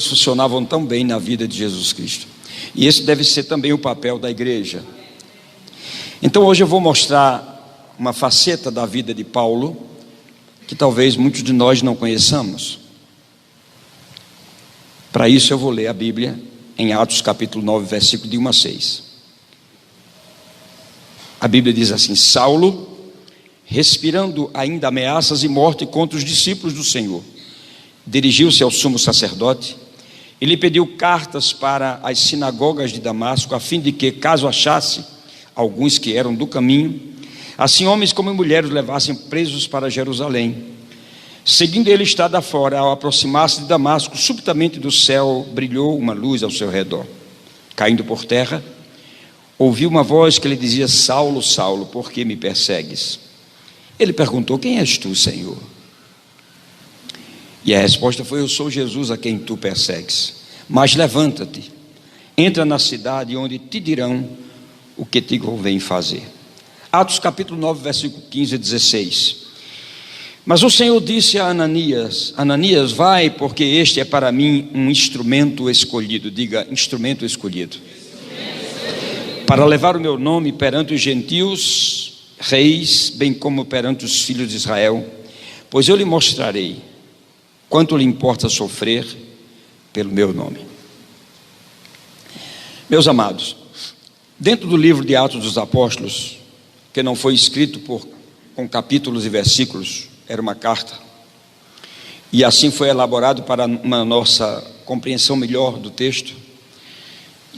funcionavam tão bem na vida de Jesus Cristo. E esse deve ser também o papel da igreja. Então hoje eu vou mostrar uma faceta da vida de Paulo que talvez muitos de nós não conheçamos. Para isso eu vou ler a Bíblia em Atos capítulo 9, versículo de 1 a 6. A Bíblia diz assim: Saulo, respirando ainda ameaças e morte contra os discípulos do Senhor, dirigiu-se ao sumo sacerdote e lhe pediu cartas para as sinagogas de Damasco, a fim de que, caso achasse alguns que eram do caminho, assim homens como mulheres levassem presos para Jerusalém. Seguindo ele estrada fora, ao aproximar-se de Damasco, subitamente do céu brilhou uma luz ao seu redor. Caindo por terra, ouviu uma voz que lhe dizia: Saulo, Saulo, por que me persegues? Ele perguntou: quem és tu, Senhor? E a resposta foi: eu sou Jesus a quem tu persegues. Mas levanta-te, entra na cidade, onde te dirão o que te convém fazer. Atos capítulo 9, versículo 15 a 16. Mas o Senhor disse a Ananias: Ananias, vai, porque este é para mim um instrumento escolhido. Diga: instrumento escolhido. Para levar o meu nome perante os gentios, reis, bem como perante os filhos de Israel, pois eu lhe mostrarei quanto lhe importa sofrer pelo meu nome. Meus amados, dentro do livro de Atos dos Apóstolos, que não foi escrito com capítulos e versículos, era uma carta, e assim foi elaborado para uma nossa compreensão melhor do texto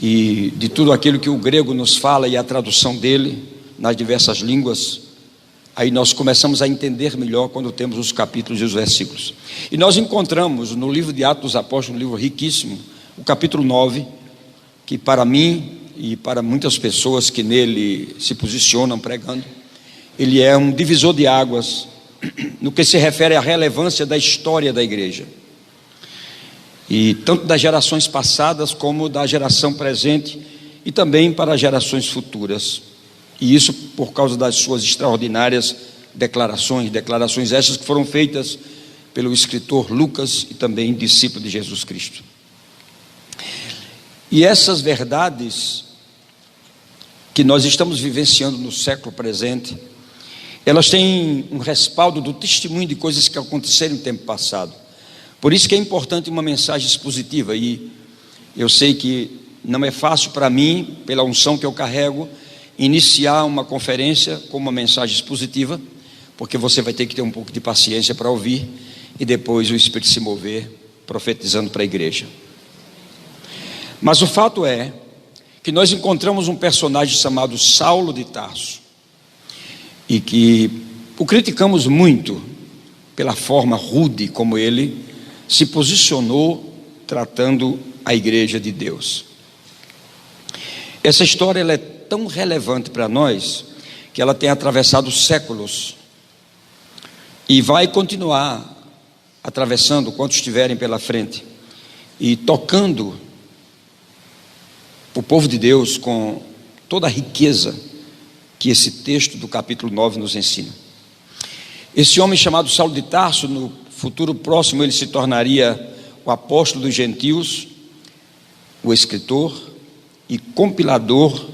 e de tudo aquilo que o grego nos fala e a tradução dele nas diversas línguas. Aí nós começamos a entender melhor quando temos os capítulos e os versículos. E nós encontramos no livro de Atos dos Apóstolos, um livro riquíssimo, o capítulo 9, que para mim e para muitas pessoas que nele se posicionam pregando, ele é um divisor de águas no que se refere à relevância da história da igreja. E tanto das gerações passadas como da geração presente e também para as gerações futuras. E isso por causa das suas extraordinárias declarações essas que foram feitas pelo escritor Lucas e também discípulo de Jesus Cristo. E essas verdades que nós estamos vivenciando no século presente, elas têm um respaldo do testemunho de coisas que aconteceram no tempo passado. Por isso que é importante uma mensagem expositiva, e eu sei que não é fácil para mim, pela unção que eu carrego, iniciar uma conferência com uma mensagem expositiva, porque você vai ter que ter um pouco de paciência para ouvir e depois o Espírito se mover profetizando para a igreja. Mas o fato é que nós encontramos um personagem chamado Saulo de Tarso e que o criticamos muito pela forma rude como ele se posicionou tratando a igreja de Deus. Essa história ela é tão relevante para nós que ela tem atravessado séculos e vai continuar atravessando quantos estiverem pela frente e tocando o povo de Deus com toda a riqueza que esse texto do capítulo 9 nos ensina. Esse homem chamado Saulo de Tarso, no futuro próximo ele se tornaria o apóstolo dos gentios, o escritor e compilador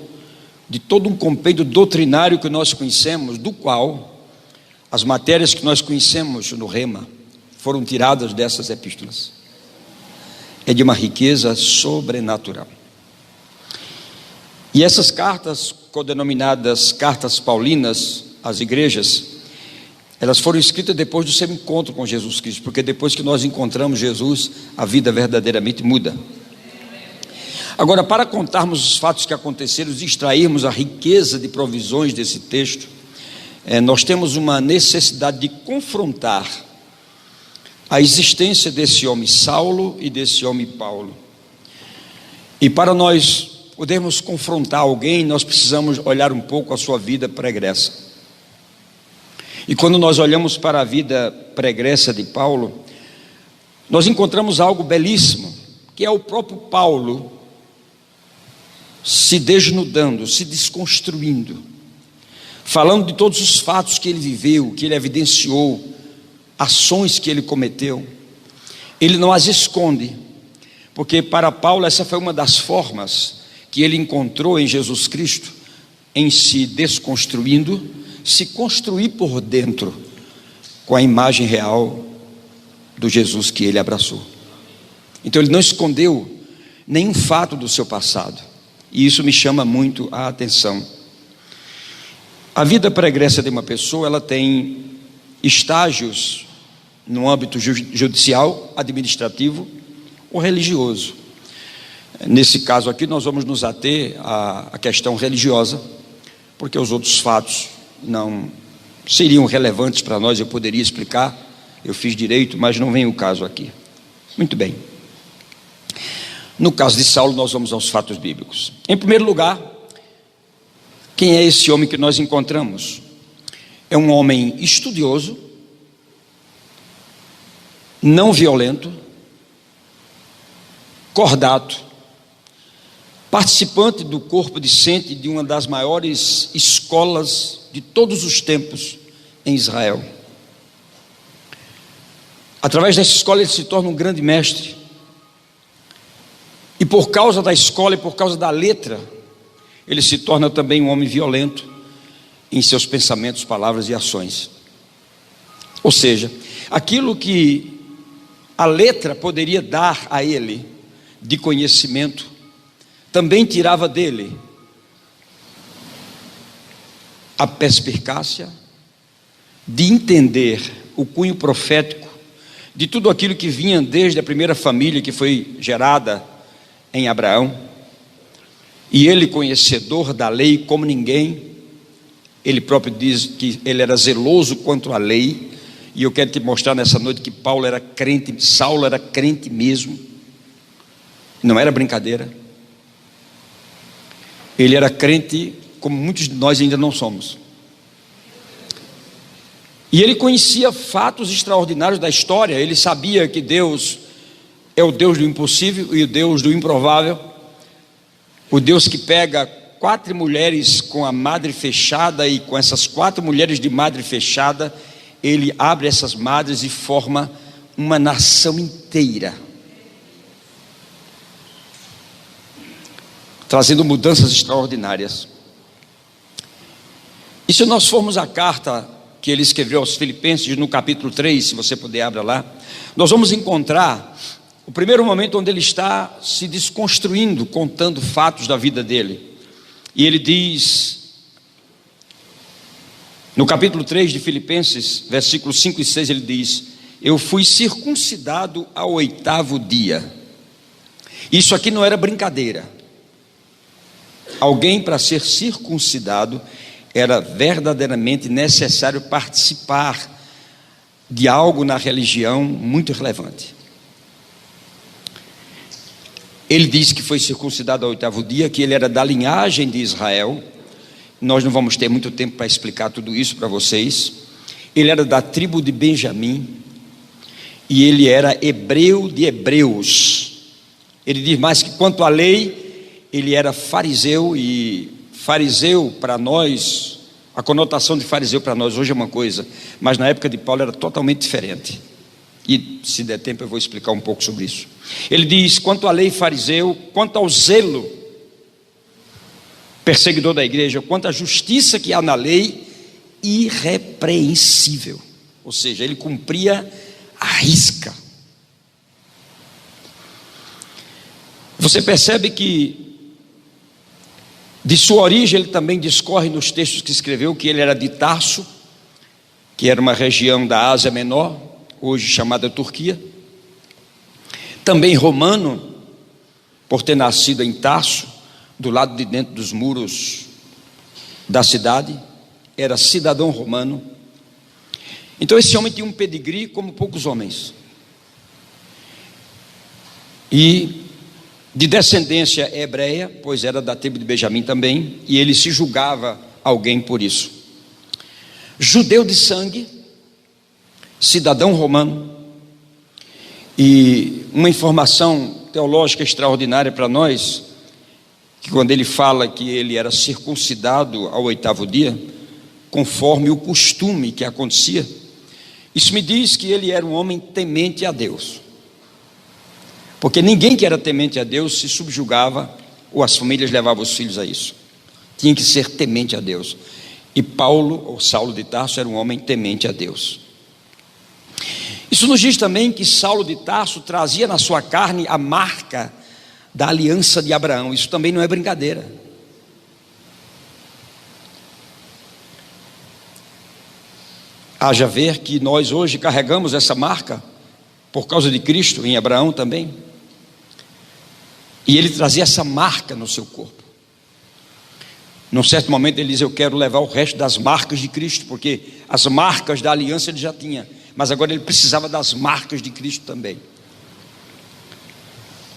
de todo um compêndio doutrinário que nós conhecemos, do qual as matérias que nós conhecemos no Rema foram tiradas dessas epístolas. É de uma riqueza sobrenatural. E essas cartas, codenominadas cartas paulinas às igrejas, elas foram escritas depois do seu encontro com Jesus Cristo, porque depois que nós encontramos Jesus, a vida verdadeiramente muda. Agora, para contarmos os fatos que aconteceram e extrairmos a riqueza de provisões desse texto, nós temos uma necessidade de confrontar a existência desse homem Saulo e desse homem Paulo. E para nós podermos confrontar alguém, nós precisamos olhar um pouco a sua vida pregressa. E quando nós olhamos para a vida pregressa de Paulo, nós encontramos algo belíssimo, que é o próprio Paulo se desnudando, se desconstruindo, falando de todos os fatos que ele viveu, que ele evidenciou, ações que ele cometeu. Ele não as esconde, porque para Paulo essa foi uma das formas que ele encontrou em Jesus Cristo, em se desconstruindo, se construir por dentro com a imagem real do Jesus que ele abraçou. Então ele não escondeu nenhum fato do seu passado, e isso me chama muito a atenção. A vida pregressa de uma pessoa, ela tem estágios no âmbito judicial, administrativo ou religioso. Nesse caso aqui nós vamos nos ater à questão religiosa, porque os outros fatos não seriam relevantes para nós. Eu poderia explicar, eu fiz direito, mas não vem o caso aqui. Muito bem. No caso de Saulo, nós vamos aos fatos bíblicos. Em primeiro lugar, quem é esse homem que nós encontramos? É um homem estudioso, não violento, cordato, participante do corpo discente de uma das maiores escolas de todos os tempos em Israel. Através dessa escola ele se torna um grande mestre, e por causa da escola e por causa da letra, ele se torna também um homem violento em seus pensamentos, palavras e ações. Ou seja, aquilo que a letra poderia dar a ele de conhecimento, também tirava dele a perspicácia de entender o cunho profético de tudo aquilo que vinha desde a primeira família que foi gerada em Abraão. E ele, conhecedor da lei como ninguém, ele próprio diz que ele era zeloso quanto à lei. E eu quero te mostrar nessa noite que Paulo era crente, Saulo era crente mesmo, não era brincadeira. Ele era crente como muitos de nós ainda não somos. E ele conhecia fatos extraordinários da história. Ele sabia que Deus é o Deus do impossível e o Deus do improvável. O Deus que pega 4 mulheres com a madre fechada, e com essas 4 mulheres de madre fechada, ele abre essas madres e forma uma nação inteira, trazendo mudanças extraordinárias. E se nós formos à carta que ele escreveu aos Filipenses, no capítulo 3, se você puder abrir lá, nós vamos encontrar o primeiro momento onde ele está se desconstruindo, contando fatos da vida dele. E ele diz, no capítulo 3 de Filipenses, versículos 5 e 6, ele diz: eu fui circuncidado ao 8º dia. Isso aqui não era brincadeira. Alguém, para ser circuncidado, era verdadeiramente necessário participar de algo na religião muito relevante. Ele diz que foi circuncidado ao 8º dia, que ele era da linhagem de Israel. Nós não vamos ter muito tempo para explicar tudo isso para vocês. Ele era da tribo de Benjamim, e ele era hebreu de hebreus. Ele diz mais que quanto à lei, ele era fariseu. E fariseu para nós, a conotação de fariseu para nós hoje é uma coisa, mas na época de Paulo era totalmente diferente. E se der tempo eu vou explicar um pouco sobre isso. Ele diz: quanto à lei, fariseu; quanto ao zelo, perseguidor da igreja; quanto à justiça que há na lei, irrepreensível. Ou seja, ele cumpria a risca. Você percebe que de sua origem ele também discorre nos textos que escreveu que ele era de Tarso, que era uma região da Ásia Menor, hoje chamada Turquia. Também romano, por ter nascido em Tarso, do lado de dentro dos muros da cidade, era cidadão romano. Então esse homem tinha um pedigree como poucos homens, e de descendência hebreia, pois era da tribo de Benjamim também, e ele se julgava alguém por isso. Judeu de sangue, cidadão romano. E uma informação teológica extraordinária para nós, que quando ele fala que ele era circuncidado ao 8º dia, conforme o costume que acontecia, isso me diz que ele era um homem temente a Deus, Porque ninguém que era temente a Deus se subjugava, ou as famílias levavam os filhos a isso. Tinha que ser temente a Deus. E Paulo, ou Saulo de Tarso, era um homem temente a Deus. Isso nos diz também que Saulo de Tarso trazia na sua carne a marca da aliança de Abraão. Isso também não é brincadeira. Haja ver que nós hoje carregamos essa marca por causa de Cristo, em Abraão também. E ele trazia essa marca no seu corpo. Num certo momento ele diz: eu quero levar o resto das marcas de Cristo, porque as marcas da aliança ele já tinha, mas agora ele precisava das marcas de Cristo também.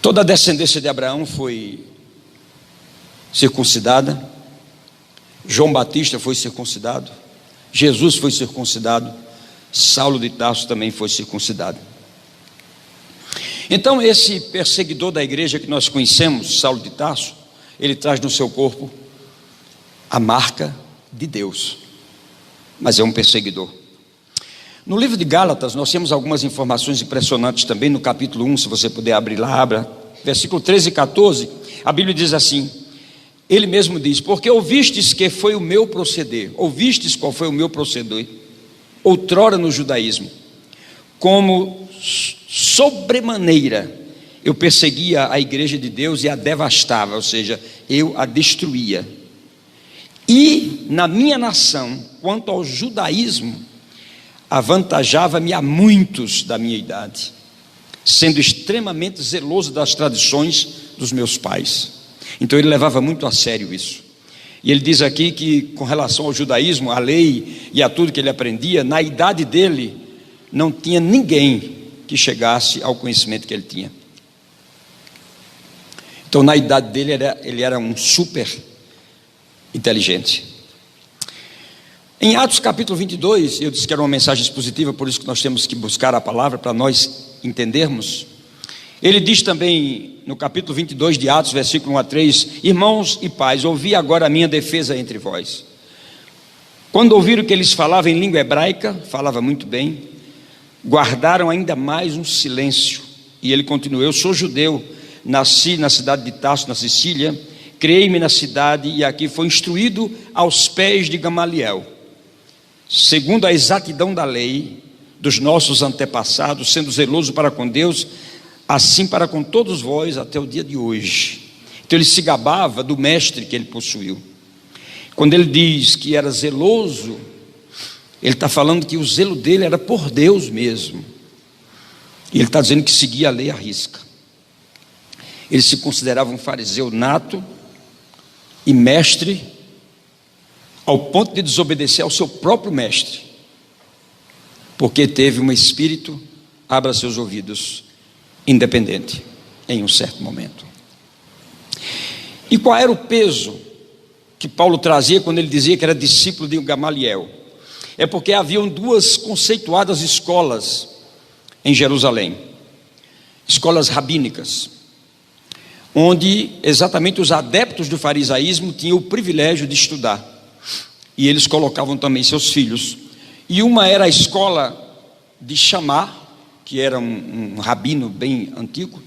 Toda a descendência de Abraão foi circuncidada. João Batista foi circuncidado. Jesus foi circuncidado. Saulo de Tarso também foi circuncidado. Então esse perseguidor da igreja que nós conhecemos, Saulo de Tarso, ele traz no seu corpo a marca de Deus, mas é um perseguidor. No livro de Gálatas nós temos algumas informações impressionantes também. No capítulo 1, se você puder abrir lá, abra, versículo 13 e 14, a Bíblia diz assim, ele mesmo diz: porque ouvistes que foi o meu proceder, ouvistes qual foi o meu proceder, outrora no judaísmo, como sobremaneira eu perseguia a igreja de Deus e a devastava, ou seja, eu a destruía. E na minha nação, quanto ao judaísmo, avantajava-me a muitos da minha idade, sendo extremamente zeloso das tradições dos meus pais. Então ele levava muito a sério isso. E ele diz aqui que com relação ao judaísmo, à lei e a tudo que ele aprendia, na idade dele não tinha ninguém que chegasse ao conhecimento que ele tinha. Então na idade dele ele era um super inteligente. Em Atos capítulo 22, eu disse que era uma mensagem expositiva, por isso que nós temos que buscar a palavra para nós entendermos. Ele diz também no capítulo 22 de Atos, versículo 1 a 3: irmãos e pais, ouvi agora a minha defesa entre vós. Quando ouviram que eles falavam em língua hebraica, falava muito bem, guardaram ainda mais um silêncio. E ele continuou: eu sou judeu, nasci na cidade de Tarso, na Sicília, criei-me na cidade e aqui fui instruído aos pés de Gamaliel, segundo a exatidão da lei dos nossos antepassados, sendo zeloso para com Deus, assim para com todos vós até o dia de hoje. Então ele se gabava do mestre que ele possuiu. Quando ele diz que era zeloso, ele está falando que o zelo dele era por Deus mesmo. E ele está dizendo que seguia a lei à risca. Ele se considerava um fariseu nato e mestre, ao ponto de desobedecer ao seu próprio mestre, porque teve um espírito, abra seus ouvidos, independente, em um certo momento. E qual era o peso que Paulo trazia quando ele dizia que era discípulo de Gamaliel? É porque haviam duas conceituadas escolas em Jerusalém, escolas rabínicas, onde exatamente os adeptos do farisaísmo tinham o privilégio de estudar, e eles colocavam também seus filhos. E uma era a escola de Shammá, que era um rabino bem antigo,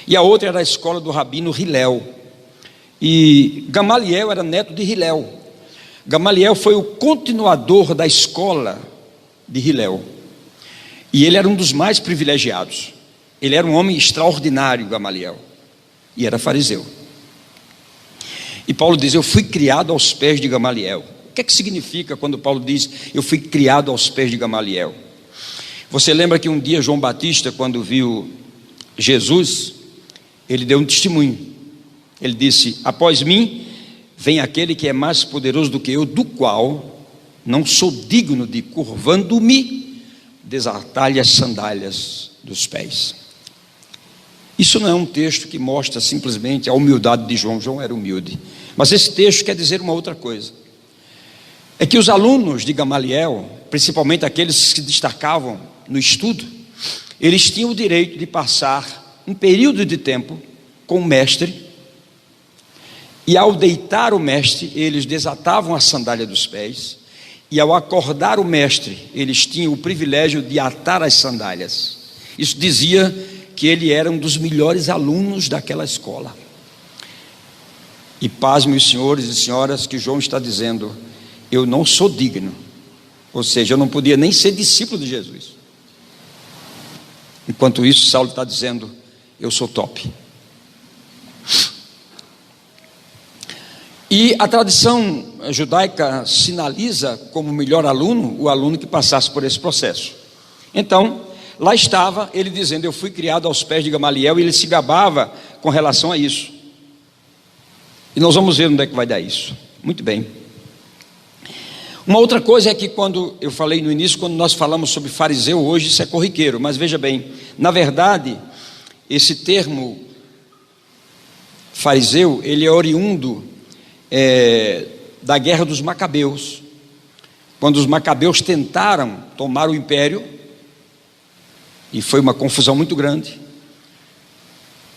e a outra era a escola do rabino Hilel. E Gamaliel era neto de Hilel. Gamaliel foi o continuador da escola de Hilel, e ele era um dos mais privilegiados. Ele era um homem extraordinário, Gamaliel, e era fariseu. E Paulo diz: eu fui criado aos pés de Gamaliel. O que é que significa quando Paulo diz eu fui criado aos pés de Gamaliel? Você lembra que um dia João Batista, quando viu Jesus, ele deu um testemunho. Ele disse: após mim vem aquele que é mais poderoso do que eu, do qual não sou digno de, curvando-me, desatar-lhe as sandálias dos pés. Isso não é um texto que mostra simplesmente a humildade de João. João era humilde, mas esse texto quer dizer uma outra coisa. É que os alunos de Gamaliel, principalmente aqueles que se destacavam no estudo, eles tinham o direito de passar um período de tempo com o mestre, e ao deitar o mestre, eles desatavam a sandália dos pés, e ao acordar o mestre, eles tinham o privilégio de atar as sandálias. Isso dizia que ele era um dos melhores alunos daquela escola. E pasmem os senhores e senhoras que João está dizendo: eu não sou digno. Ou seja, eu não podia nem ser discípulo de Jesus. Enquanto isso, Saulo está dizendo: eu sou top. E a tradição judaica sinaliza como melhor aluno o aluno que passasse por esse processo. Então, lá estava ele dizendo: eu fui criado aos pés de Gamaliel, e ele se gabava com relação a isso. E nós vamos ver onde é que vai dar isso. Muito bem. Uma outra coisa é que, quando eu falei no início, quando nós falamos sobre fariseu, hoje isso é corriqueiro, mas veja bem, na verdade, esse termo fariseu, ele é oriundo da guerra dos Macabeus. Quando os Macabeus tentaram tomar o império, e foi uma confusão muito grande,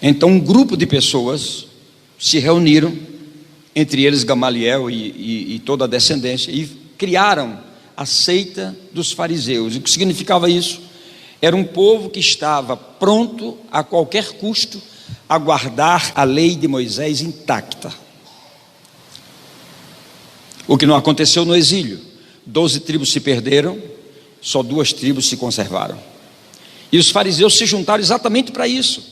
então um grupo de pessoas se reuniram, entre eles Gamaliel e toda a descendência, e criaram a seita dos fariseus. E o que significava isso? Era um povo que estava pronto a qualquer custo a guardar a lei de Moisés intacta. O que não aconteceu no exílio. 12 tribos se perderam, só 2 tribos se conservaram. E os fariseus se juntaram exatamente para isso,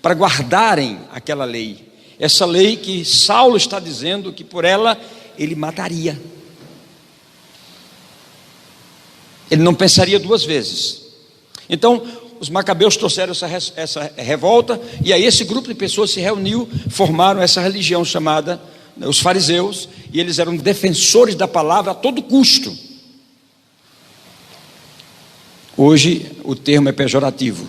para guardarem aquela lei. Essa lei que Saulo está dizendo que por ela ele mataria. Ele não pensaria 2 vezes. Então, os macabeus trouxeram essa revolta, e aí esse grupo de pessoas se reuniu, formaram essa religião chamada os fariseus, e eles eram defensores da palavra a todo custo. Hoje o termo é pejorativo.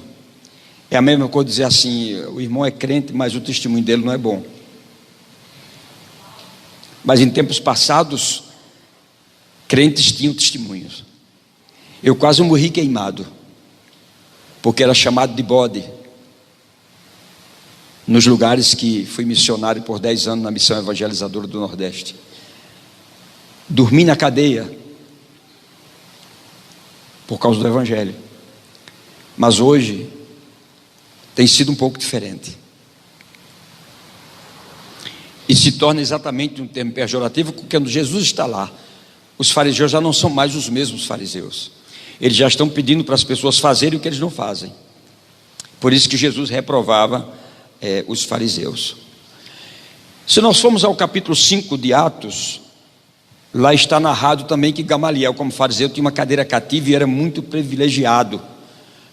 É a mesma coisa dizer assim: o irmão é crente, mas o testemunho dele não é bom. Mas em tempos passados, crentes tinham testemunhos. Eu quase morri queimado, porque era chamado de bode, nos lugares que fui missionário por 10 anos na missão evangelizadora do Nordeste. Dormi na cadeia por causa do Evangelho. Mas hoje tem sido um pouco diferente. E se torna exatamente um termo pejorativo, porque quando Jesus está lá, os fariseus já não são mais os mesmos fariseus. Eles já estão pedindo para as pessoas fazerem o que eles não fazem. Por isso que Jesus reprovava os fariseus. Se nós formos ao capítulo 5 de Atos, lá está narrado também que Gamaliel, como fariseu, tinha uma cadeira cativa e era muito privilegiado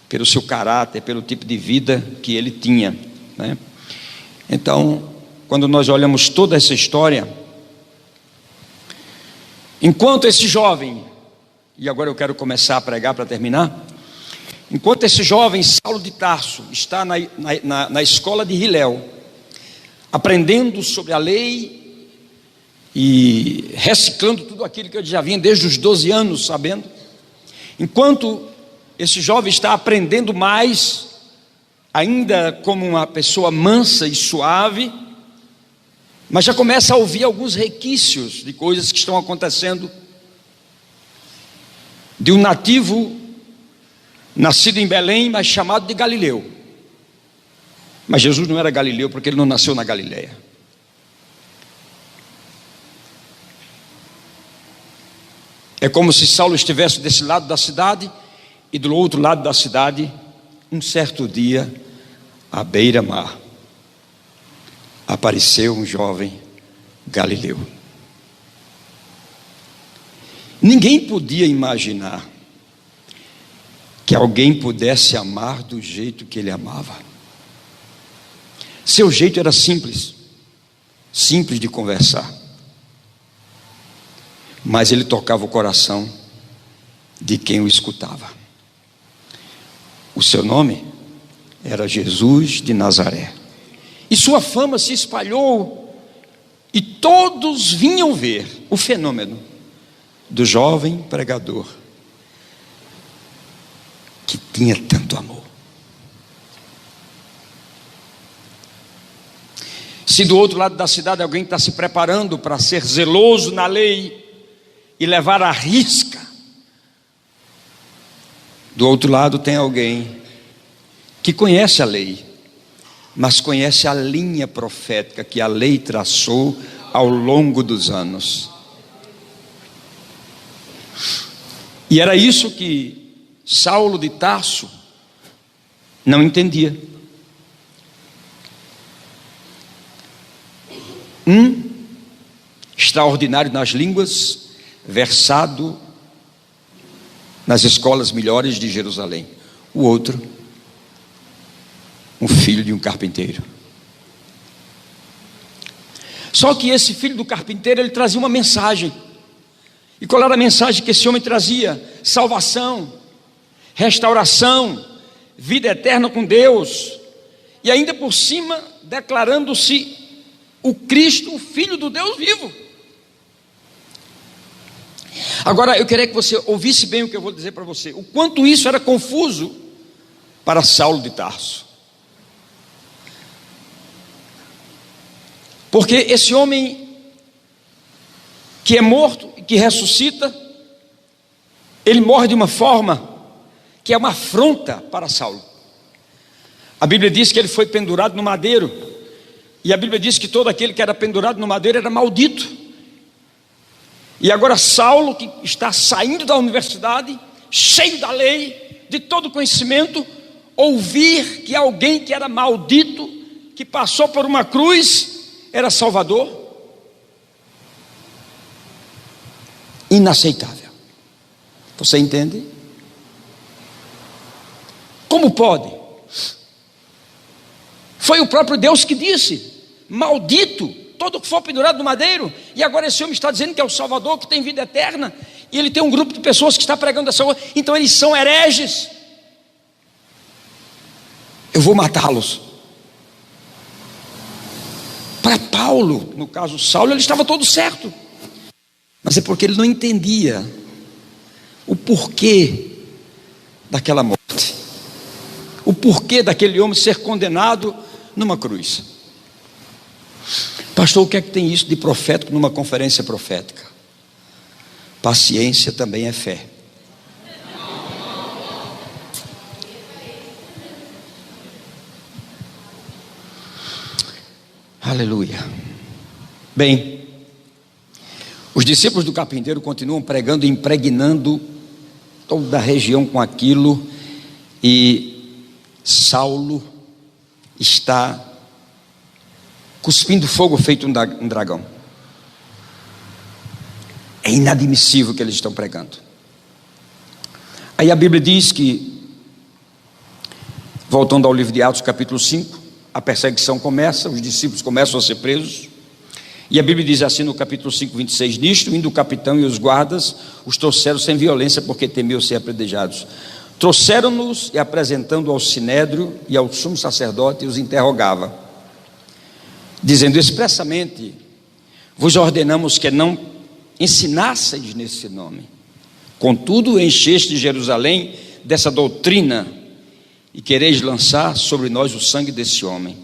pelo seu caráter, pelo tipo de vida que ele tinha, né? Então, quando nós olhamos toda essa história, enquanto esse jovem, e agora eu quero começar a pregar para terminar, enquanto esse jovem Saulo de Tarso está na escola de Hilel, aprendendo sobre a lei e reciclando tudo aquilo que ele já vinha desde os 12 anos sabendo, enquanto esse jovem está aprendendo mais, ainda como uma pessoa mansa e suave, mas já começa a ouvir alguns requisitos de coisas que estão acontecendo, de um nativo nascido em Belém, mas chamado de Galileu. Mas Jesus não era Galileu, porque ele não nasceu na Galileia. É como se Saulo estivesse desse lado da cidade, e do outro lado da cidade, um certo dia, à beira-mar, apareceu um jovem galileu. Ninguém podia imaginar que alguém pudesse amar do jeito que ele amava. Seu jeito era simples de conversar, mas ele tocava o coração de quem o escutava. O seu nome era Jesus de Nazaré, e sua fama se espalhou, e todos vinham ver o fenômeno do jovem pregador que tinha tanto amor. Se do outro lado da cidade alguém está se preparando para ser zeloso na lei e levar à risca, do outro lado tem alguém que conhece a lei, mas conhece a linha profética que a lei traçou ao longo dos anos. E era isso que Saulo de Tarso não entendia. Extraordinário nas línguas, versado nas escolas melhores de Jerusalém. O outro, um filho de um carpinteiro. Só que esse filho do carpinteiro, ele trazia uma mensagem. E qual era a mensagem que esse homem trazia? Salvação, restauração, vida eterna com Deus. E ainda por cima, declarando-se o Cristo, o Filho do Deus vivo. Agora, eu queria que você ouvisse bem o que eu vou dizer para você. O quanto isso era confuso para Saulo de Tarso. Porque esse homem que é morto e que ressuscita, ele morre de uma forma que é uma afronta para Saulo. A Bíblia diz que ele foi pendurado no madeiro, e a Bíblia diz que todo aquele que era pendurado no madeiro era maldito. E agora Saulo, que está saindo da universidade, cheio da lei, de todo conhecimento, ouvir que alguém que era maldito, que passou por uma cruz, era salvador. Inaceitável. Você entende? Como pode? Foi o próprio Deus que disse: maldito todo que for pendurado no madeiro. E agora esse homem está dizendo que é o Salvador, que tem vida eterna, e ele tem um grupo de pessoas que está pregando essa coisa. Então eles são hereges. Eu vou matá-los. Para Paulo, no caso Saulo, ele estava todo certo, mas é porque ele não entendia o porquê daquela morte, o porquê daquele homem ser condenado numa cruz. Pastor, o que é que tem isso de profético numa conferência profética? Paciência também é fé. Aleluia. Bem, os discípulos do carpinteiro continuam pregando e impregnando toda a região com aquilo, e Saulo está cuspindo fogo feito um dragão. É inadmissível o que eles estão pregando. Aí a Bíblia diz que, voltando ao livro de Atos capítulo 5, a perseguição começa, os discípulos começam a ser presos, e a Bíblia diz assim no capítulo 5, 26, nisto, indo o capitão e os guardas, os trouxeram sem violência, porque temiam ser apedrejados. Trouxeram-nos e, apresentando ao sinédrio e ao sumo sacerdote, os interrogava, dizendo expressamente: vos ordenamos que não ensinasseis nesse nome. Contudo, encheste Jerusalém dessa doutrina, e quereis lançar sobre nós o sangue desse homem.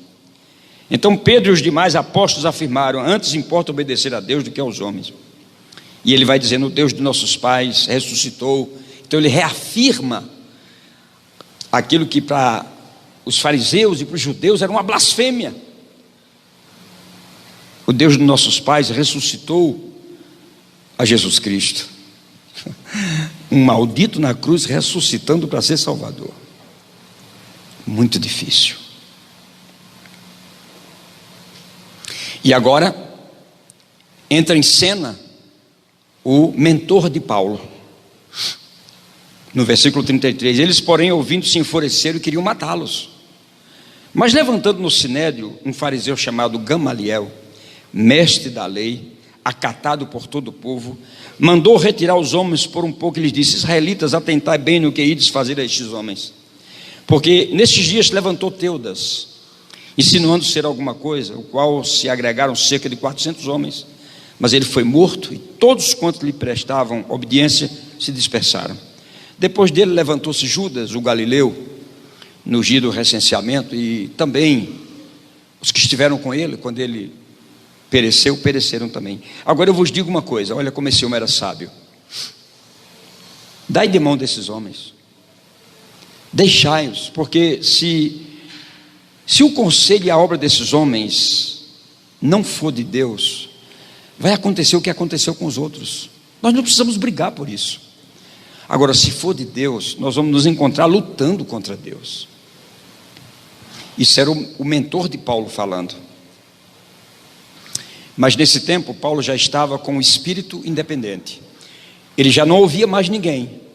Então Pedro e os demais apóstolos afirmaram: antes importa obedecer a Deus do que aos homens. E ele vai dizendo: o Deus de nossos pais ressuscitou. Então ele reafirma aquilo que para os fariseus e para os judeus era uma blasfêmia. O Deus de nossos pais ressuscitou a Jesus Cristo. Um maldito na cruz ressuscitando para ser salvador. Muito difícil. E agora entra em cena o mentor de Paulo. No versículo 33, eles porém ouvindo se enfureceram e queriam matá-los. Mas levantando no sinédrio um fariseu chamado Gamaliel, mestre da lei, acatado por todo o povo, mandou retirar os homens por um pouco e lhes disse: israelitas, atentai bem no que ides fazer a estes homens, porque nestes dias levantou Teudas, insinuando ser alguma coisa, o qual se agregaram cerca de 400 homens, mas ele foi morto, e todos quantos lhe prestavam obediência se dispersaram. Depois dele levantou-se Judas, o galileu, no dia do recenseamento, e também os que estiveram com ele, quando ele pereceu, pereceram também. Agora eu vos digo uma coisa, olha como esse homem era sábio: dai de mão desses homens, Deixai-os, porque se o conselho e a obra desses homens não for de Deus, vai acontecer o que aconteceu com os outros. Nós não precisamos brigar por isso. Agora, se for de Deus, nós vamos nos encontrar lutando contra Deus. Isso era o mentor de Paulo falando. Mas nesse tempo, Paulo já estava com o espírito independente. Ele já não ouvia mais ninguém.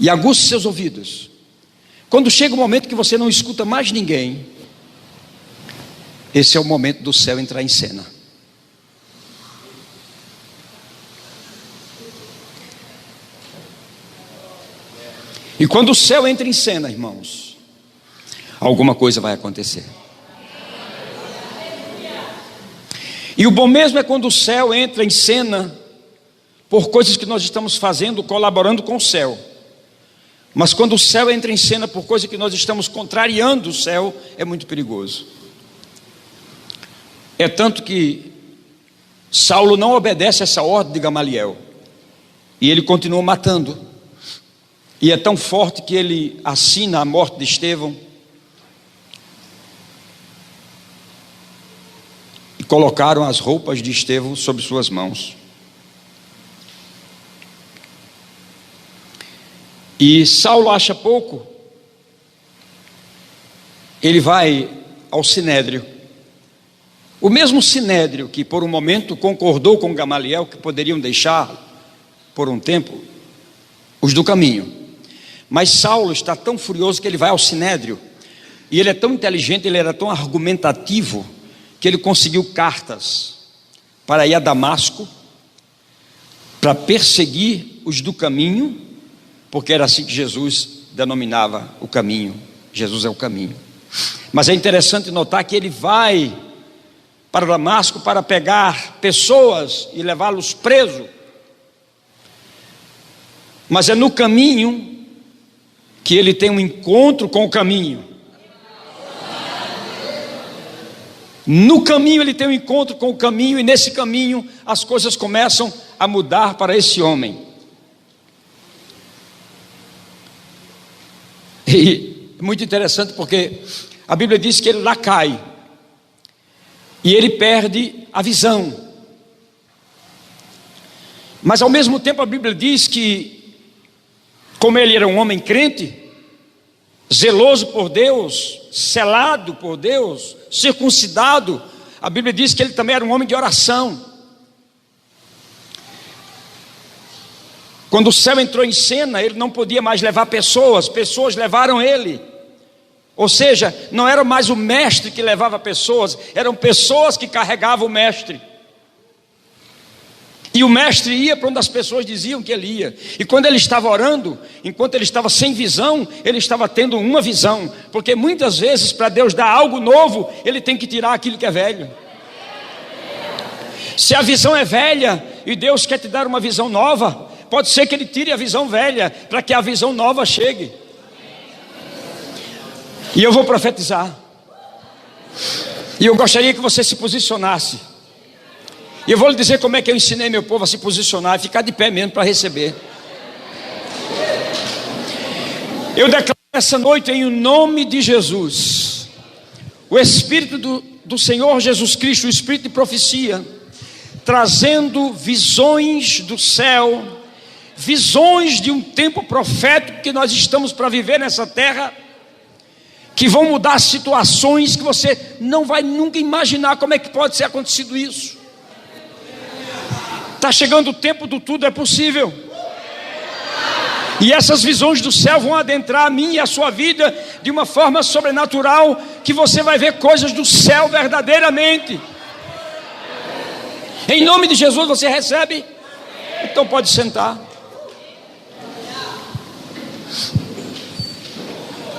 E aguça seus ouvidos. Quando chega o momento que você não escuta mais ninguém, esse é o momento do céu entrar em cena. E quando o céu entra em cena, irmãos, alguma coisa vai acontecer. E o bom mesmo é quando o céu entra em cena por coisas que nós estamos fazendo, colaborando com o céu. Mas quando o céu entra em cena por coisas que nós estamos contrariando o céu, é muito perigoso. É tanto que Saulo não obedece essa ordem de Gamaliel, e ele continua matando. E é tão forte que ele assina a morte de Estevão e colocaram as roupas de Estevão sobre suas mãos. E Saulo acha pouco, ele vai ao Sinédrio, o mesmo Sinédrio que por um momento concordou com Gamaliel que poderiam deixar por um tempo os do caminho. Mas Saulo está tão furioso que ele vai ao Sinédrio, e ele é tão inteligente, ele era tão argumentativo, que ele conseguiu cartas para ir a Damasco, para perseguir os do caminho, porque era assim que Jesus denominava o caminho. Jesus é o caminho. Mas é interessante notar que ele vai para Damasco para pegar pessoas e levá-los presos. Mas é no caminho que ele tem um encontro com o caminho. No caminho ele tem um encontro com o caminho, e nesse caminho as coisas começam a mudar para esse homem. E é muito interessante porque a Bíblia diz que ele lá cai e ele perde a visão. Mas ao mesmo tempo a Bíblia diz que, como ele era um homem crente, zeloso por Deus, selado por Deus, circuncidado, a Bíblia diz que ele também era um homem de oração. Quando o céu entrou em cena, ele não podia mais levar pessoas, pessoas levaram ele. Ou seja, não era mais o mestre que levava pessoas, eram pessoas que carregavam o mestre. E o mestre ia para onde as pessoas diziam que ele ia. E quando ele estava orando, enquanto ele estava sem visão, ele estava tendo uma visão. Porque muitas vezes, para Deus dar algo novo, ele tem que tirar aquilo que é velho. Se a visão é velha e Deus quer te dar uma visão nova, pode ser que ele tire a visão velha para que a visão nova chegue. E eu vou profetizar. E eu gostaria que você se posicionasse. E eu vou lhe dizer como é que eu ensinei meu povo a se posicionar e ficar de pé mesmo para receber. Eu declaro essa noite em nome de Jesus, o Espírito do Senhor Jesus Cristo, o Espírito de profecia, trazendo visões do céu, visões de um tempo profético que nós estamos para viver nessa terra, que vão mudar situações que você não vai nunca imaginar como é que pode ter acontecido isso. Está chegando o tempo do tudo é possível. E essas visões do céu vão adentrar a mim e a sua vida de uma forma sobrenatural, que você vai ver coisas do céu verdadeiramente. Em nome de Jesus você recebe? Então pode sentar.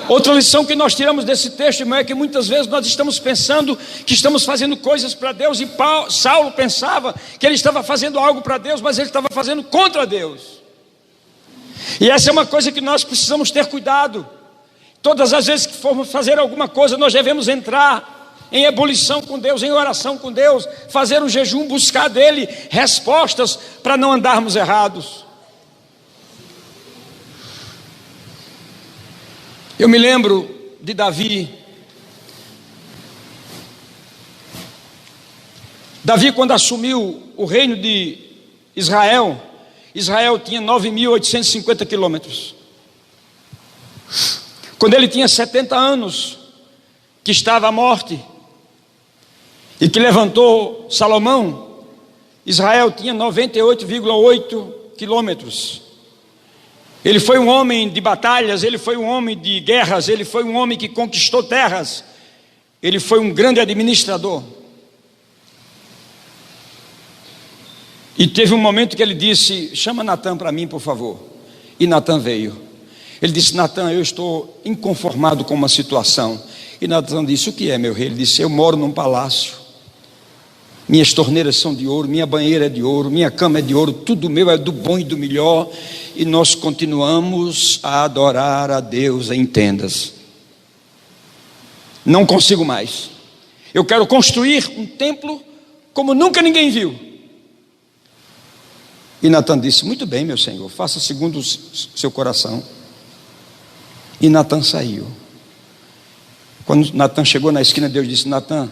Outra lição que nós tiramos desse texto, irmão, é que muitas vezes nós estamos pensando que estamos fazendo coisas para Deus, e Saulo pensava que ele estava fazendo algo para Deus, mas ele estava fazendo contra Deus. E essa é uma coisa que nós precisamos ter cuidado. Todas as vezes que formos fazer alguma coisa, nós devemos entrar em ebulição com Deus, em oração com Deus, fazer um jejum, buscar dele respostas para não andarmos errados. Eu me lembro de Davi. Davi, quando assumiu o reino de Israel, Israel tinha 9.850 quilômetros. Quando ele tinha 70 anos, que estava à morte, e que levantou Salomão, Israel tinha 98,8 quilômetros. Ele foi um homem de batalhas, ele foi um homem de guerras, ele foi um homem que conquistou terras, ele foi um grande administrador. E teve um momento que ele disse: chama Natã para mim, por favor. E Natã veio. Ele disse: Natã, eu estou inconformado com uma situação. E Natã disse: o que é, meu rei? Ele disse: eu moro num palácio, minhas torneiras são de ouro, minha banheira é de ouro, minha cama é de ouro, tudo meu é do bom e do melhor, e nós continuamos a adorar a Deus em tendas. Não consigo mais. Eu quero construir um templo como nunca ninguém viu. E Natã disse: muito bem, meu senhor, faça segundo o seu coração. E Natã saiu. Quando Natã chegou na esquina, Deus disse: Natã,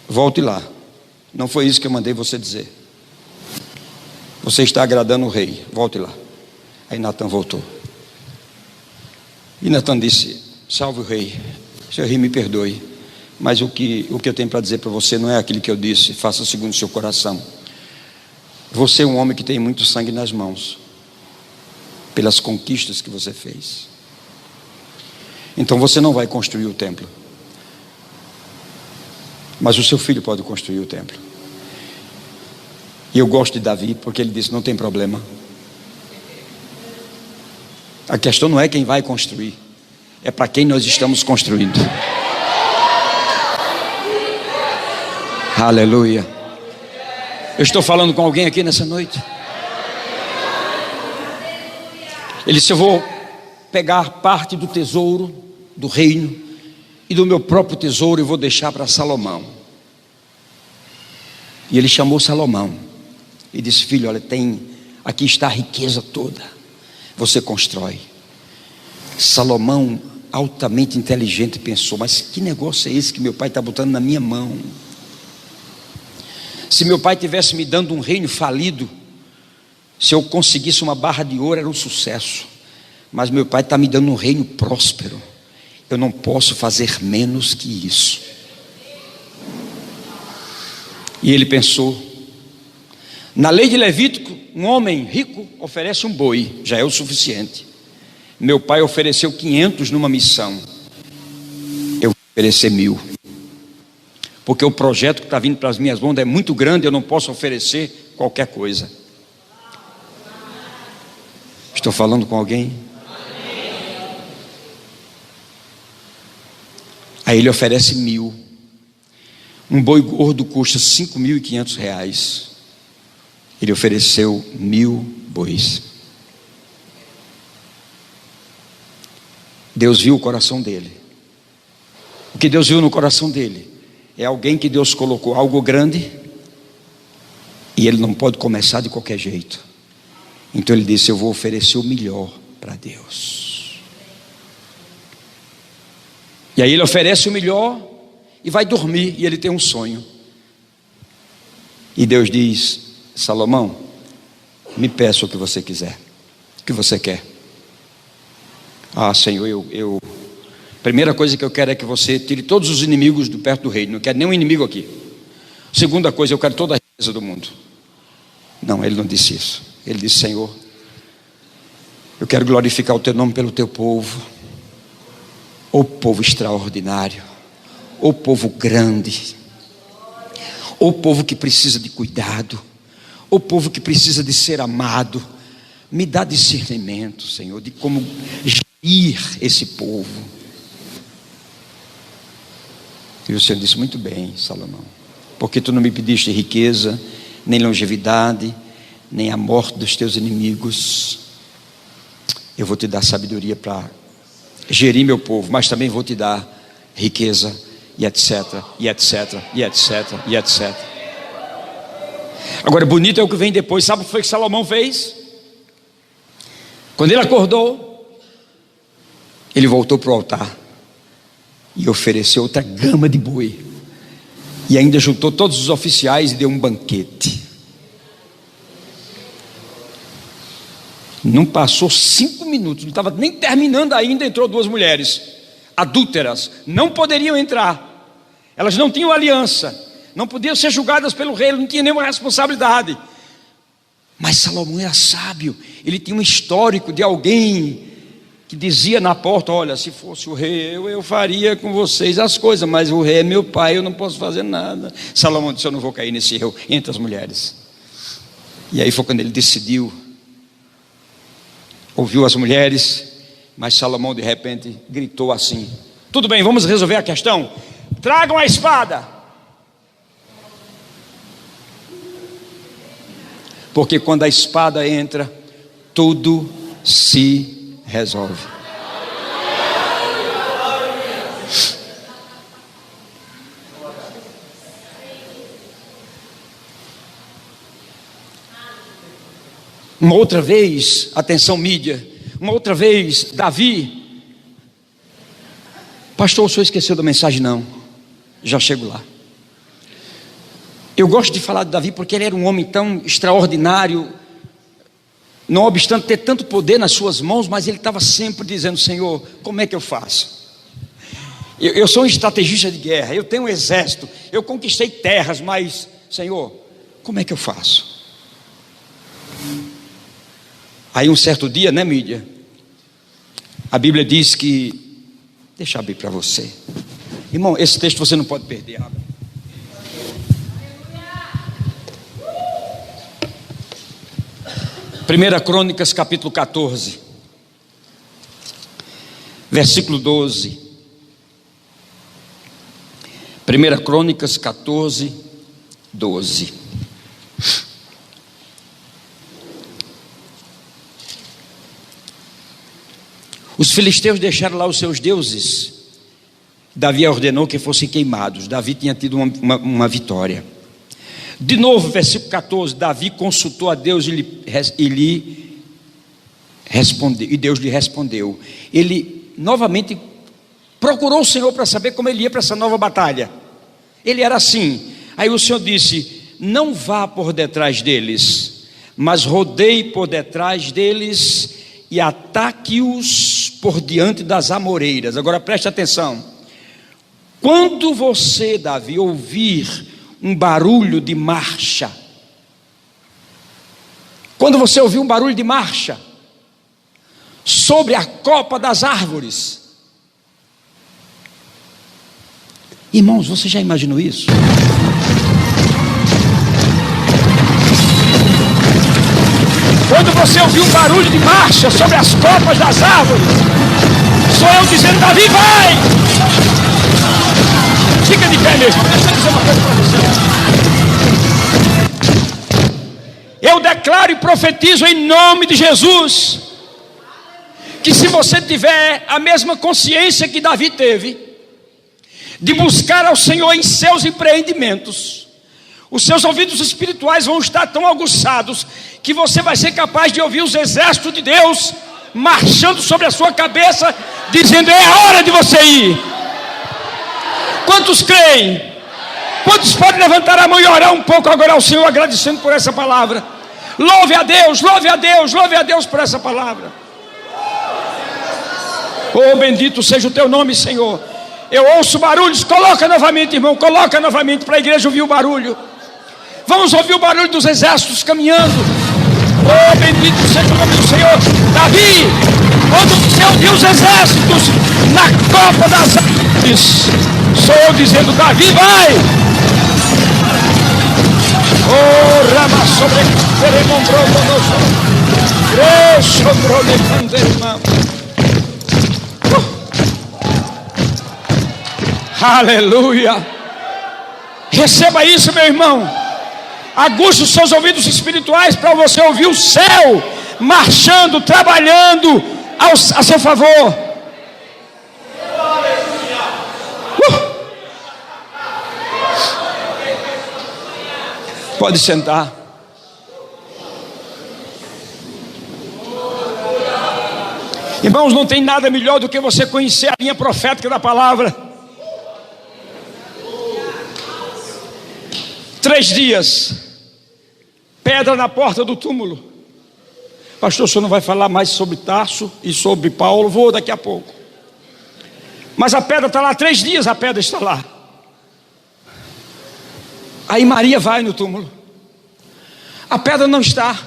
volte lá, não foi isso que eu mandei você dizer. Você está agradando o rei, volte lá. Aí Natã voltou. E Natã disse: salve o rei, seu rei, me perdoe, mas o que eu tenho para dizer para você não é aquilo que eu disse, faça segundo o seu coração. Você é um homem que tem muito sangue nas mãos, pelas conquistas que você fez. Então você não vai construir o templo, mas o seu filho pode construir o templo. E eu gosto de Davi, porque ele disse: não tem problema. A questão não é quem vai construir, é para quem nós estamos construindo. Aleluia. Eu estou falando com alguém aqui nessa noite. Ele disse: eu vou pegar parte do tesouro do reino e do meu próprio tesouro e vou deixar para Salomão. E ele chamou Salomão e disse: filho, olha, aqui está a riqueza toda, você constrói. Salomão, altamente inteligente, pensou: mas que negócio é esse que meu pai está botando na minha mão? Se meu pai tivesse me dando um reino falido, se eu conseguisse uma barra de ouro, era um sucesso. Mas meu pai está me dando um reino próspero, eu não posso fazer menos que isso. E ele pensou: na lei de Levítico, um homem rico oferece um boi, já é o suficiente. Meu pai ofereceu 500 numa missão, eu vou oferecer 1.000. Porque o projeto que está vindo para as minhas mãos é muito grande, eu não posso oferecer qualquer coisa. Estou falando com alguém? Aí ele oferece 1.000. Um boi gordo custa R$5.500. Ele ofereceu 1.000 bois. Deus viu o coração dele. O que Deus viu no coração dele é alguém que Deus colocou algo grande, e ele não pode começar de qualquer jeito. Então ele disse: eu vou oferecer o melhor para Deus. E aí ele oferece o melhor e vai dormir, e ele tem um sonho. E Deus diz: Salomão, me peça o que você quiser. O que você quer? Ah, Senhor, primeira coisa que eu quero é que você tire todos os inimigos do perto do reino. Não quero nenhum inimigo aqui. Segunda coisa, eu quero toda a riqueza do mundo. Não, ele não disse isso. Ele disse: Senhor, eu quero glorificar o teu nome pelo teu povo. O povo extraordinário, o povo grande, o povo que precisa de cuidado, o povo que precisa de ser amado. Me dá discernimento, Senhor, de como gerir esse povo. E o Senhor disse: muito bem, Salomão, porque tu não me pediste riqueza, nem longevidade, nem a morte dos teus inimigos. Eu vou te dar sabedoria para gerir meu povo, mas também vou te dar riqueza, e etc, e etc, e etc, e etc. Agora, bonito é o que vem depois. Sabe o que foi que Salomão fez? Quando ele acordou, Ele voltou para o altar e ofereceu outra gama de boi, e ainda juntou todos os oficiais e deu um banquete. Não passou 5 minutos, não estava nem terminando ainda, entrou 2 mulheres adúlteras, não poderiam entrar, elas não tinham aliança, não podiam ser julgadas pelo rei, não tinham nenhuma responsabilidade. Mas Salomão era sábio, ele tinha um histórico de alguém que dizia na porta: olha, se fosse o rei, eu faria com vocês as coisas, mas o rei é meu pai, eu não posso fazer nada. Salomão disse: eu não vou cair nesse erro entre as mulheres. E aí foi quando ele decidiu, ouviu as mulheres, mas Salomão de repente gritou assim: tudo bem, vamos resolver a questão, tragam a espada. Porque quando a espada entra, tudo se resolve. Uma outra vez, atenção mídia, uma outra vez, Davi. Pastor, o senhor esqueceu da mensagem? Não, já chego lá. Eu gosto de falar de Davi porque ele era um homem tão extraordinário, não obstante ter tanto poder nas suas mãos, mas ele estava sempre dizendo: Senhor, como é que eu faço? Eu sou um estrategista de guerra, eu tenho um exército, eu conquistei terras, mas Senhor, como é que eu faço? Aí um certo dia, né, mídia, a Bíblia diz que, deixa eu abrir para você, irmão, esse texto você não pode perder, abre. 1 Crônicas capítulo 14, versículo 12. 1 Crônicas 14, 12. Os filisteus deixaram lá os seus deuses. Davi ordenou que fossem queimados. Davi tinha tido uma vitória. De novo, versículo 14, Davi consultou a Deus e Deus lhe respondeu. Ele novamente procurou o Senhor para saber como ele ia para essa nova batalha. Ele era assim. Aí o Senhor disse: não vá por detrás deles, mas rodeie por detrás deles e ataque-os por diante das amoreiras. Agora preste atenção. Quando você, Davi, ouvir um barulho de marcha, quando você ouvir um barulho de marcha sobre a copa das árvores, irmãos, você já imaginou isso? Quando você ouvir um barulho de marcha sobre as copas das árvores, sou eu dizendo: Davi, vai! Fica de pé mesmo, deixa eu dizer uma coisa para você. Eu declaro e profetizo em nome de Jesus, que se você tiver a mesma consciência que Davi teve, de buscar ao Senhor em seus empreendimentos, os seus ouvidos espirituais vão estar tão aguçados, que você vai ser capaz de ouvir os exércitos de Deus marchando sobre a sua cabeça, dizendo: é a hora de você ir. Quantos creem? Quantos podem levantar a mão e orar um pouco agora ao Senhor, agradecendo por essa palavra? Louve a Deus, louve a Deus, louve a Deus por essa palavra. Oh, bendito seja o teu nome, Senhor. Eu ouço barulhos. Coloca novamente, irmão, coloca novamente para a igreja ouvir o barulho. Vamos ouvir o barulho dos exércitos caminhando. Oh, bendito seja o nome do Senhor. Davi, quando você ouviu os exércitos na copa das árvores, sou eu dizendo: Davi, vai! Oh, Rama sobre aleluia! Receba isso, meu irmão. Aguste os seus ouvidos espirituais para você ouvir o céu marchando, trabalhando a seu favor. Pode sentar. Irmãos, não tem nada melhor do que você conhecer a linha profética da palavra. 3 dias, pedra na porta do túmulo. Pastor, o senhor não vai falar mais sobre Tarso e sobre Paulo? Vou daqui a pouco. Mas a pedra está lá, 3 dias a pedra está lá. Aí Maria vai no túmulo, a pedra não está.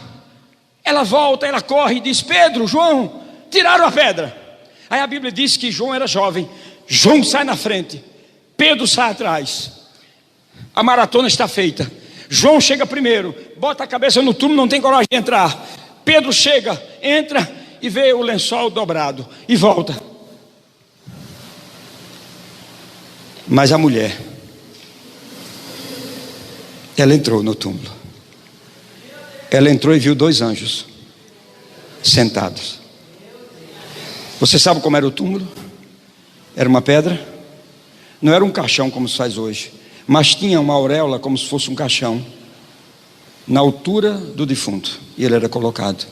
Ela volta, ela corre e diz: Pedro, João, tiraram a pedra. Aí a Bíblia diz que João era jovem. João sai na frente, Pedro sai atrás. A maratona está feita. João chega primeiro, bota a cabeça no túmulo, não tem coragem de entrar. Pedro chega, entra e vê o lençol dobrado e volta. Mas a mulher, ela entrou no túmulo. Ela entrou e viu 2 anjos sentados. Você sabe como era o túmulo? Era uma pedra. Não era um caixão como se faz hoje, mas tinha uma auréola como se fosse um caixão na altura do defunto, e ele era colocado.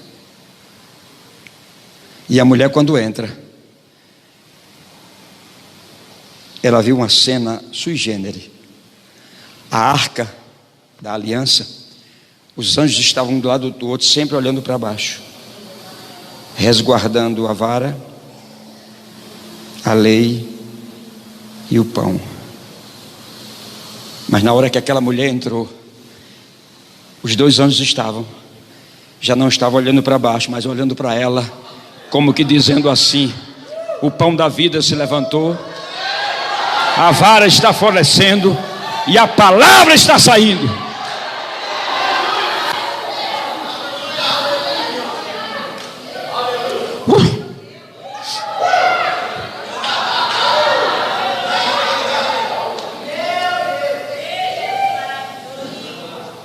E a mulher, quando entra, ela viu uma cena sui generis. A arca da aliança, os anjos estavam um do lado do outro, sempre olhando para baixo, resguardando a vara, a lei e o pão. Mas na hora que aquela mulher entrou, os 2 anjos já não estavam olhando para baixo, mas olhando para ela, como que dizendo assim: o pão da vida se levantou, a vara está florescendo e a palavra está saindo.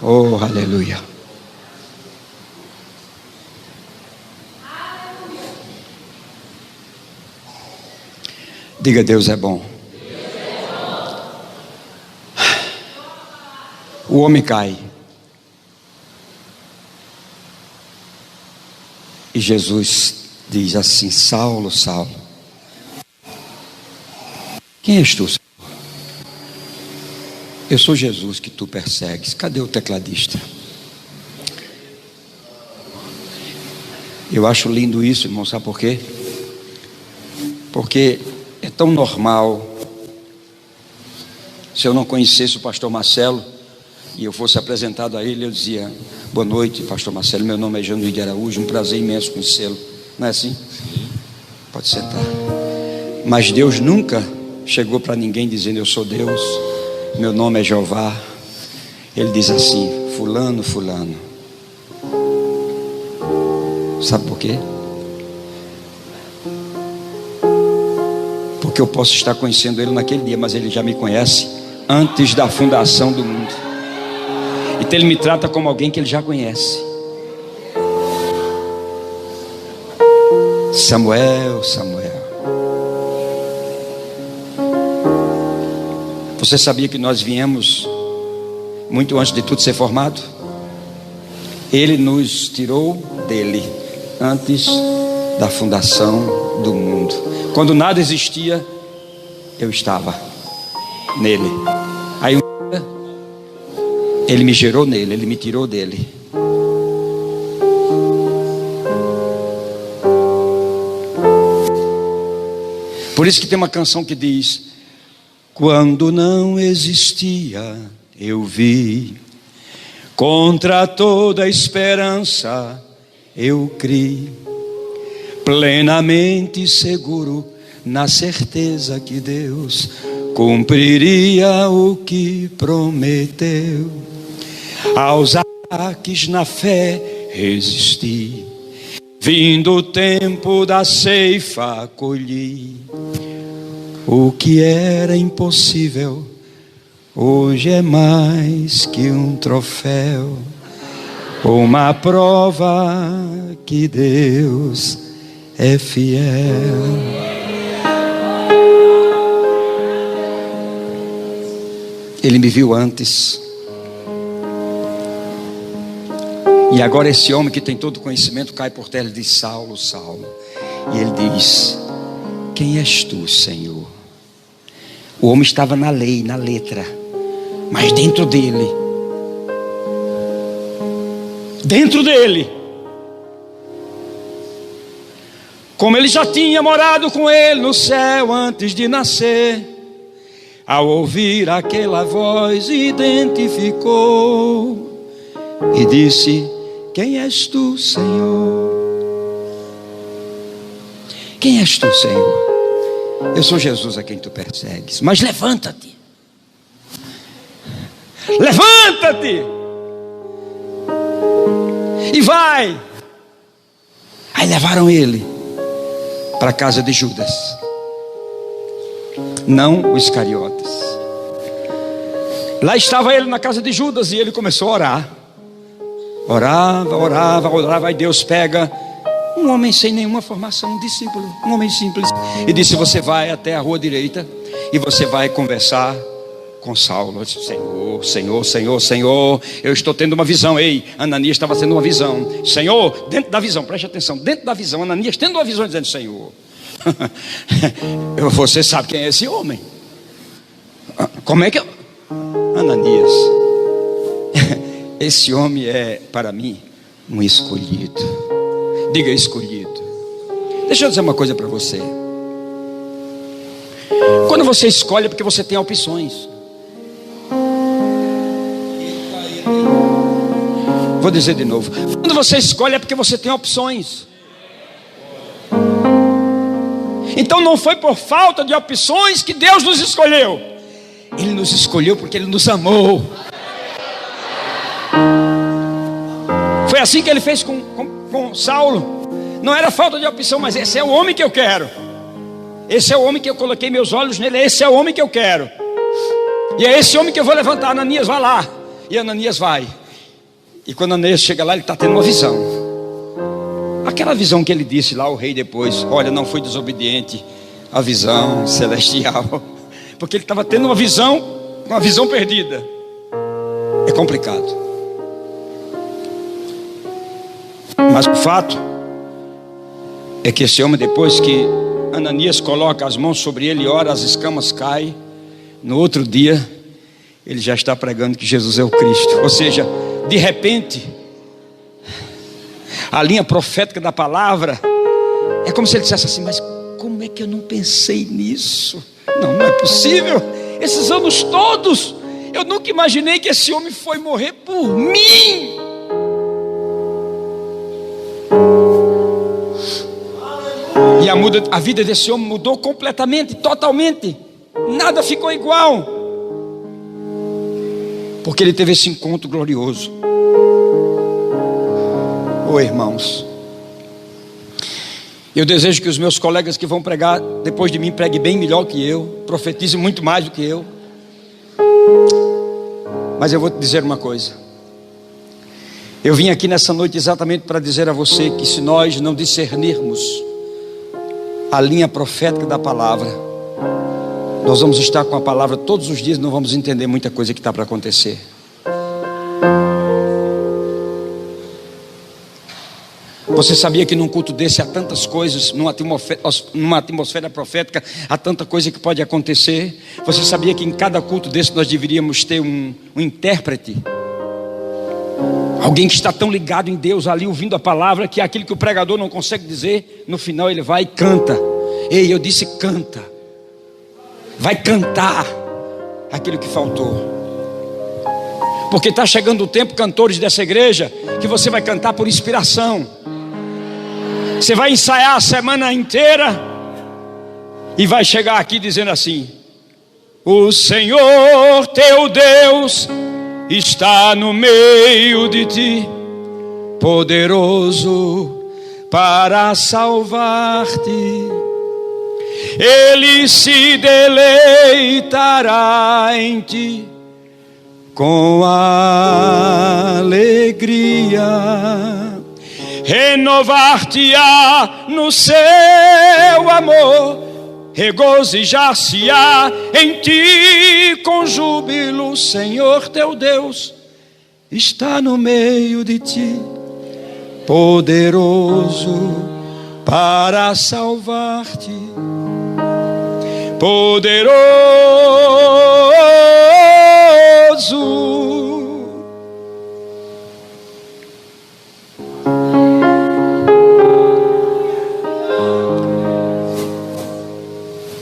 Oh, aleluia. Diga: Deus é bom. O homem cai e Jesus diz assim: Saulo, Saulo, quem és tu, Senhor? Eu sou Jesus que tu persegues. Cadê o tecladista? Eu acho lindo isso, irmão, sabe por quê? Porque é tão normal. Se eu não conhecesse o pastor Marcelo e eu fosse apresentado a ele, eu dizia: boa noite, pastor Marcelo, meu nome é Januí de Araújo, um prazer imenso conhecê-lo. Não é assim? Pode sentar. Mas Deus nunca chegou para ninguém dizendo: eu sou Deus, meu nome é Jeová. Ele diz assim: fulano, fulano. Sabe por quê? Porque eu posso estar conhecendo ele naquele dia, mas ele já me conhece antes da fundação do mundo. Então ele me trata como alguém que ele já conhece. Samuel, Samuel. Você sabia que nós viemos muito antes de tudo ser formado? Ele nos tirou dele antes da fundação do mundo. Quando nada existia, eu estava nele. Aí um dia, ele me gerou nele, ele me tirou dele. Por isso que tem uma canção que diz: quando não existia, eu vi, contra toda esperança, eu criei, plenamente seguro, na certeza que Deus cumpriria o que prometeu. Aos ataques na fé resisti, vindo o tempo da ceifa colhi. O que era impossível hoje é mais que um troféu, uma prova que Deus é fiel. Ele me viu antes, e agora esse homem que tem todo conhecimento cai por terra e diz: Saulo, Saulo. E ele diz: quem és tu, Senhor? O homem estava na lei, na letra, mas dentro dele, como ele já tinha morado com ele no céu antes de nascer, ao ouvir aquela voz, identificou e disse: quem és tu, Senhor? Quem és tu, Senhor? Eu sou Jesus a quem tu persegues. Mas levanta-te. Levanta-te e vai. Aí levaram ele para a casa de Judas, não o Iscariotes. Lá estava ele na casa de Judas e ele começou a orar. Orava. E Deus pega um homem sem nenhuma formação, um discípulo, um homem simples, e disse: você vai até a rua direita e você vai conversar com Saulo. Eu disse: Senhor, eu estou tendo uma visão. Ei, Ananias estava tendo uma visão. Senhor, dentro da visão, preste atenção, dentro da visão, Ananias tendo uma visão, dizendo: Senhor, você sabe quem é esse homem? Como é que Ananias, esse homem é para mim um escolhido. Diga: escolhido. Deixa eu dizer uma coisa para você. Quando você escolhe é porque você tem opções. Vou dizer de novo. Quando você escolhe é porque você tem opções. Então não foi por falta de opções que Deus nos escolheu. Ele nos escolheu porque Ele nos amou. Foi assim que Ele fez com Saulo. Não era falta de opção, mas esse é o homem que eu quero. Esse é o homem que eu coloquei meus olhos nele. Esse é o homem que eu quero. E é esse homem que eu vou levantar. Ananias, vai lá. E Ananias vai. E quando Ananias chega lá, ele está tendo uma visão. Aquela visão que ele disse lá ao rei depois: olha, não fui desobediente à visão celestial. Porque ele estava tendo uma visão perdida. É complicado. Mas o fato é que esse homem, depois que Ananias coloca as mãos sobre ele e ora, as escamas caem. No outro dia, ele já está pregando que Jesus é o Cristo. Ou seja, de repente, a linha profética da palavra é como se ele dissesse assim: mas como é que eu não pensei nisso? Não é possível. Esses anos todos eu nunca imaginei que esse homem foi morrer por mim. E a vida desse homem mudou completamente, totalmente. Nada ficou igual, porque ele teve esse encontro glorioso. Oh, irmãos, eu desejo que os meus colegas que vão pregar depois de mim preguem bem melhor que eu, profetizem muito mais do que eu. Mas eu vou te dizer uma coisa. Eu vim aqui nessa noite exatamente para dizer a você que se nós não discernirmos a linha profética da palavra, nós vamos estar com a palavra todos os dias, não vamos entender muita coisa que está para acontecer. Você sabia que num culto desse há tantas coisas, numa atmosfera profética, há tanta coisa que pode acontecer? Você sabia que em cada culto desse nós deveríamos ter um intérprete? Alguém que está tão ligado em Deus ali, ouvindo a palavra, que aquilo que o pregador não consegue dizer, no final ele vai e canta. Ei, eu disse canta. Vai cantar aquilo que faltou. Porque está chegando o tempo, cantores dessa igreja, que você vai cantar por inspiração. Você vai ensaiar a semana inteira e vai chegar aqui dizendo assim: o Senhor teu Deus está no meio de ti, poderoso para salvar-te. Ele se deleitará em ti com alegria, renovar-te-á no seu amor, regozijar-se-á em ti com júbilo. O Senhor teu Deus está no meio de ti, poderoso para salvar-te, poderoso.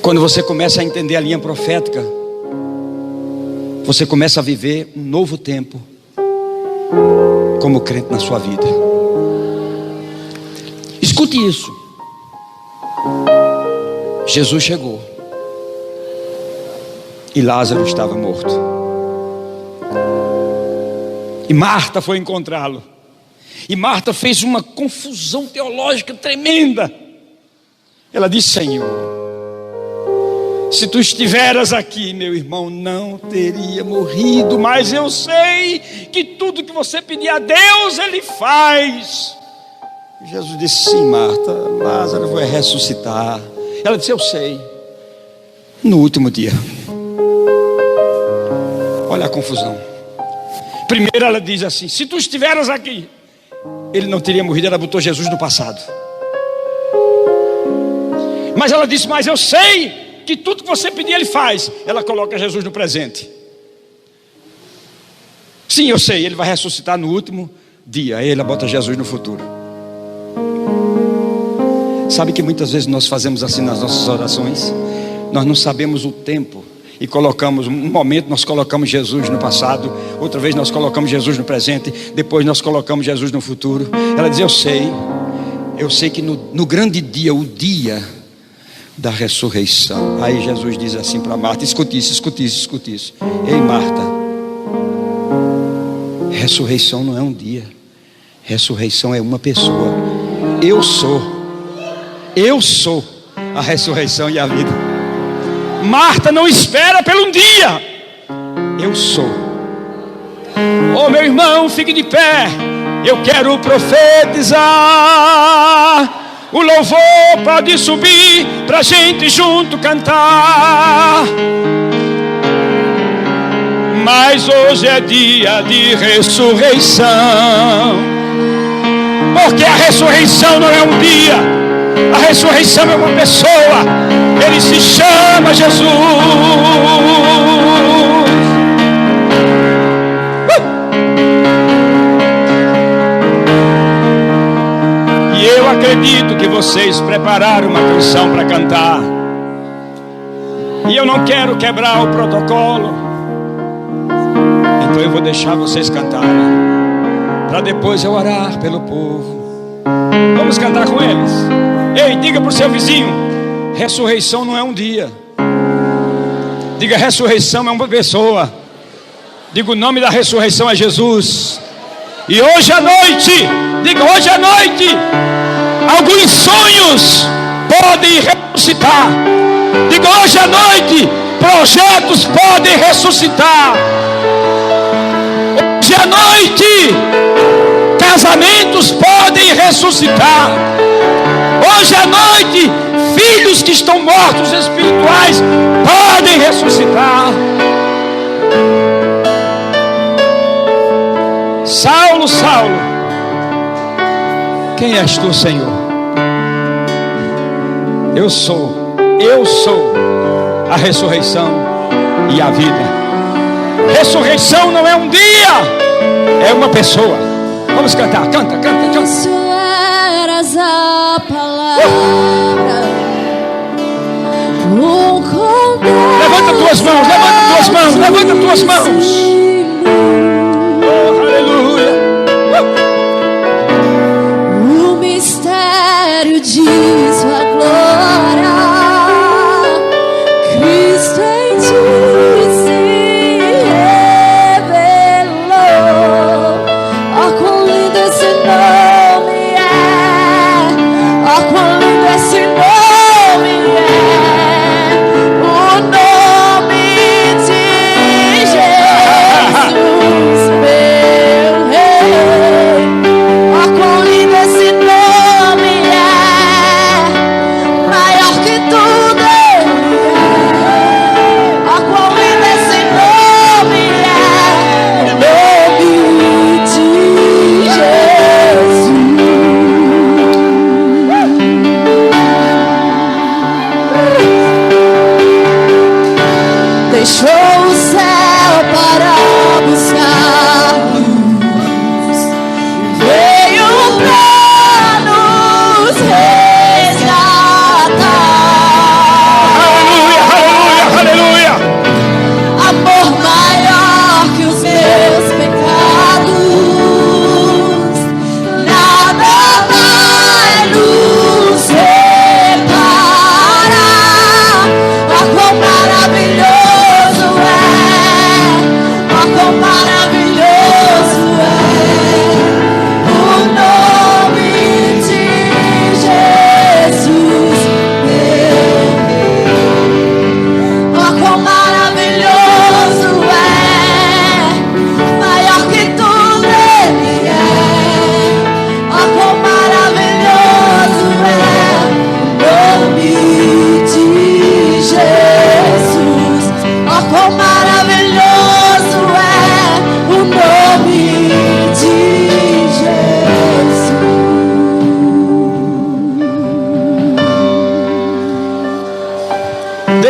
Quando você começa a entender a linha profética, você começa a viver um novo tempo como crente na sua vida. Escute isso. Jesus chegou e Lázaro estava morto, e Marta foi encontrá-lo, e Marta fez uma confusão teológica tremenda. Ela disse: Senhor, se tu estiveras aqui, meu irmão não teria morrido. Mas eu sei que tudo que você pedir a Deus, Ele faz. Jesus disse: sim, Marta, Lázaro vai ressuscitar. Ela disse: eu sei. No último dia. Olha a confusão. Primeiro ela diz assim: se tu estiveras aqui, ele não teria morrido. Ela botou Jesus no passado. Mas ela disse: mas eu sei que tudo que você pedir Ele faz. Ela coloca Jesus no presente. Sim, eu sei, Ele vai ressuscitar no último dia. Aí ela bota Jesus no futuro. Sabe que muitas vezes nós fazemos assim nas nossas orações? Nós não sabemos o tempo e colocamos, um momento nós colocamos Jesus no passado, outra vez nós colocamos Jesus no presente, depois nós colocamos Jesus no futuro. Ela diz: eu sei que no grande dia, o dia da ressurreição. Aí Jesus diz assim para Marta: escute isso. Ei, Marta, ressurreição não é um dia, ressurreição é uma pessoa. Eu sou a ressurreição e a vida. Marta não espera pelo um dia. Eu sou. Oh, meu irmão, fique de pé. Eu quero profetizar. O louvor pode subir pra gente junto cantar. Mas hoje é dia de ressurreição. Porque a ressurreição não é um dia, a ressurreição é uma pessoa. Ele se chama Jesus. E eu acredito que vocês prepararam uma canção para cantar. E eu não quero quebrar o protocolo. Então eu vou deixar vocês cantarem, para depois eu orar pelo povo. Vamos cantar com eles. Ei, diga para o seu vizinho: ressurreição não é um dia. Diga: ressurreição é uma pessoa. Diga: o nome da ressurreição é Jesus. E hoje à noite, diga: hoje à noite, alguns sonhos podem ressuscitar. Diga: hoje à noite, projetos podem ressuscitar. Hoje à noite, casamentos podem ressuscitar. Hoje à noite, filhos que estão mortos espirituais podem ressuscitar. Saulo, Saulo, quem és tu, Senhor? Eu sou a ressurreição e a vida. Ressurreição não é um dia, é uma pessoa. Vamos cantar, canta. Tu eras a palavra, o cordeiro. Levanta tuas mãos. Oh, aleluia. O mistério de sua glória, Cristo em ti se revelou. Oh, quão lindo esse nome é! Oh, quão lindo esse nome é! O nome de Jesus.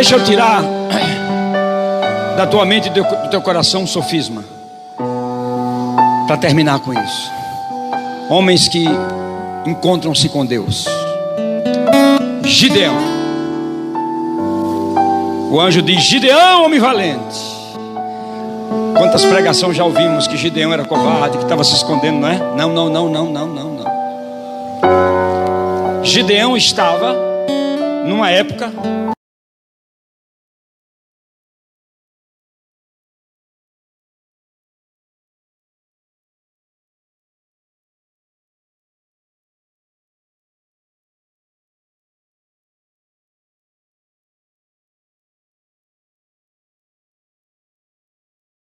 Deixa eu tirar da tua mente e do teu coração um sofisma, para terminar com isso. Homens que encontram-se com Deus. Gideão. O anjo diz: Gideão, homem valente. Quantas pregações já ouvimos que Gideão era covarde, que estava se escondendo, não é? Não. Gideão estava numa época